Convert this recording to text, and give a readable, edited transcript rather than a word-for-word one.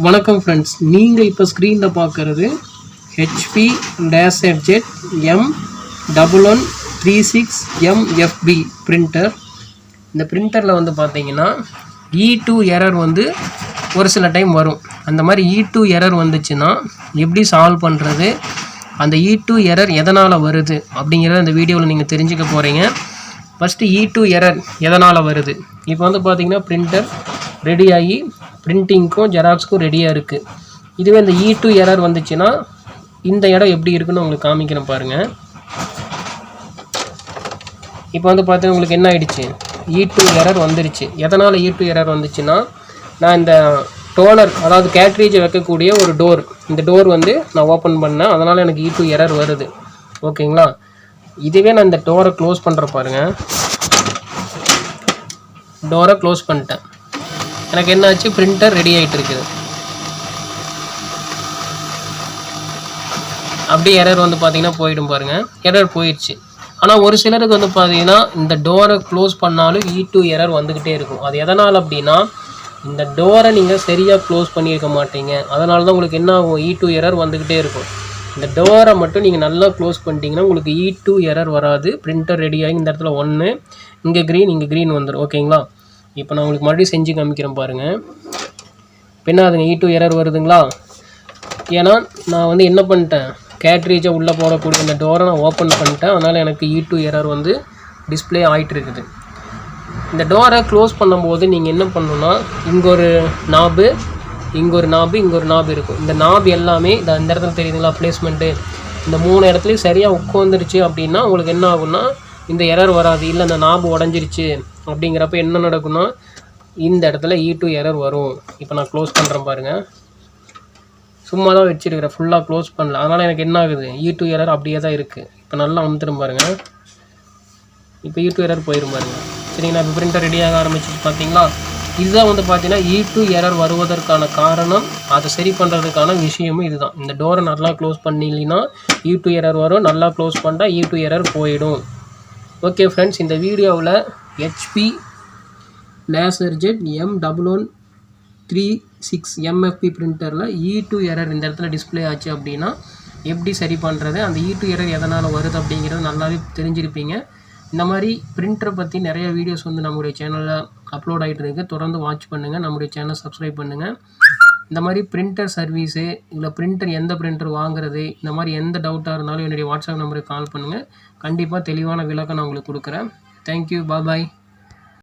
வணக்கம் ஃப்ரெண்ட்ஸ், நீங்கள் இப்போ ஸ்க்ரீனில் பார்க்குறது ஹெச்பி லேசர்ஜெட் M1136MFB பிரிண்டர். இந்த பிரிண்டரில் வந்து பார்த்தீங்கன்னா E2 எரர் வந்து ஒரு சில டைம் வரும். அந்த மாதிரி E2 எரர் வந்துச்சுன்னா எப்படி சால்வ் பண்ணுறது, அந்த E2 எரர் எதனால் வருது அப்படிங்கிறத இந்த வீடியோவில் நீங்கள் தெரிஞ்சுக்க போகிறீங்க. ஃபஸ்ட்டு E2 எரர் எதனால் வருது. இப்போ வந்து பார்த்தீங்கன்னா பிரிண்டர் ரெடியாகி பிரிண்டிங்க்கும் ஜெராக்ஸ்க்கும் ரெடியாக இருக்குது. இதுவே இந்த E2 எரர் வந்துச்சுன்னா இந்த இடம் எப்படி இருக்குன்னு உங்களுக்கு காமிக்கிறேன் பாருங்கள். இப்போ வந்து பார்த்தீங்கன்னா உங்களுக்கு என்ன ஆகிடுச்சு, E2 எரர் வந்துருச்சு. எதனால் E2 எரர் வந்துச்சுன்னா, நான் இந்த டோனர் அதாவது கேட்ரேஜை வைக்கக்கூடிய ஒரு டோர், இந்த டோர் வந்து நான் ஓப்பன் பண்ணேன், அதனால் எனக்கு E2 எரர் வருது. ஓகேங்களா. இதுவே நான் இந்த டோரை க்ளோஸ் பண்ணுற பாருங்கள். டோரை க்ளோஸ் பண்ணிட்டேன். எனக்கு என்னாச்சு, பிரிண்டர் ரெடி ஆகிட்டு இருக்குது. அப்படியே எரர் வந்து பார்த்தீங்கன்னா போயிடும் பாருங்கள். எரர் போயிடுச்சு. ஆனால் ஒரு சிலருக்கு வந்து பார்த்தீங்கன்னா இந்த டோரை க்ளோஸ் பண்ணாலும் E2 எரர் வந்துக்கிட்டே இருக்கும். அது எதனால் அப்படின்னா, இந்த டோரை நீங்கள் சரியாக க்ளோஸ் பண்ணியிருக்க மாட்டீங்க. அதனால தான் உங்களுக்கு என்ன ஆகும், E2 எரர் வந்துக்கிட்டே இருக்கும். இந்த டோரை மட்டும் நீங்கள் நல்லா க்ளோஸ் பண்ணிட்டீங்கன்னா உங்களுக்கு E2 எரர் வராது. பிரிண்டர் ரெடி ஆகி இந்த இடத்துல 1, இங்கே க்ரீன் வந்துடும். ஓகேங்களா. இப்போ நான் உங்களுக்கு மறுபடியும் செஞ்சு காமிக்கிறேன் பாருங்கள். இப்போ என்ன அதுங்க E2 எரர் வருதுங்களா. ஏன்னா நான் வந்து என்ன பண்ணிட்டேன், கேட்ரேஜை உள்ளே போடக்கூடிய இந்த டோரை நான் ஓப்பன் பண்ணிட்டேன். அதனால் எனக்கு E2 எரர் வந்து டிஸ்பிளே ஆகிட்டு இருக்குது. இந்த டோரை க்ளோஸ் பண்ணும்போது நீங்கள் என்ன பண்ணணுன்னா, இங்கே ஒரு நாபு, இங்கே ஒரு நாபு இருக்கும். இந்த நாபு எல்லாமே இந்த இடத்துல தெரியுதுங்களா, பிளேஸ்மெண்ட்டு, இந்த 3 இடத்துலையும் சரியாக உட்காந்துருச்சு அப்படின்னா உங்களுக்கு என்ன ஆகுன்னா இந்த எரர் வராது. இல்லை இந்த நாபு உடஞ்சிருச்சு அப்படிங்கிறப்ப என்ன நடக்குன்னா இந்த இடத்துல E2 எரர் வரும். இப்போ நான் க்ளோஸ் பண்ணுறேன் பாருங்கள். சும்மா தான் வச்சுருக்கிறேன், ஃபுல்லாக க்ளோஸ் பண்ணல. அதனால் எனக்கு என்ன ஆகுது, E2 எரர் அப்படியே தான் இருக்குது. இப்போ நல்லா வந்துடும் பாருங்கள். இப்போ E2 எரர் போயிடும் பாருங்கள். சரிங்களா. இப்போ பிரிண்டர் ரெடியாக ஆரம்பிச்சு பார்த்தீங்களா. இதுதான் வந்து பார்த்தீங்கன்னா E2 எரர் வருவதற்கான காரணம். அதை சரி பண்ணுறதுக்கான விஷயமும் இதுதான். இந்த டோரை நல்லா க்ளோஸ் பண்ணிங்கன்னா E2 எரர் வரும். நல்லா க்ளோஸ் பண்ணால் E2 எரர் போயிடும். ஓகே ஃப்ரெண்ட்ஸ், இந்த வீடியோவில் HP LaserJet M1136MFB பிரிண்டரில் E2 error இந்த இடத்துல டிஸ்பிளே ஆச்சு அப்படின்னா எப்படி சரி பண்ணுறது, அந்த E2 எரர் எதனால் வருது அப்படிங்கிறது நல்லாவே தெரிஞ்சிருப்பீங்க. இந்த மாதிரி பிரிண்டரை பற்றி நிறைய வீடியோஸ் வந்து நம்முடைய சேனலில் அப்லோட் ஆகிட்டு இருக்குது. தொடர்ந்து வாட்ச் பண்ணுங்கள், நம்முடைய சேனல் சப்ஸ்கிரைப் பண்ணுங்கள். இந்த மாதிரி பிரிண்டர் சர்வீஸு, இல்லை பிரிண்டர் எந்த பிரிண்டர் வாங்குறது, இந்த மாதிரி எந்த டவுட்டாக இருந்தாலும் என்னுடைய வாட்ஸ்அப் நம்பருக்கு கால் பண்ணுங்கள். கண்டிப்பாக தெளிவான விளக்கம் நான் உங்களுக்கு கொடுக்குறேன். தேங்க்யூ, பாய்.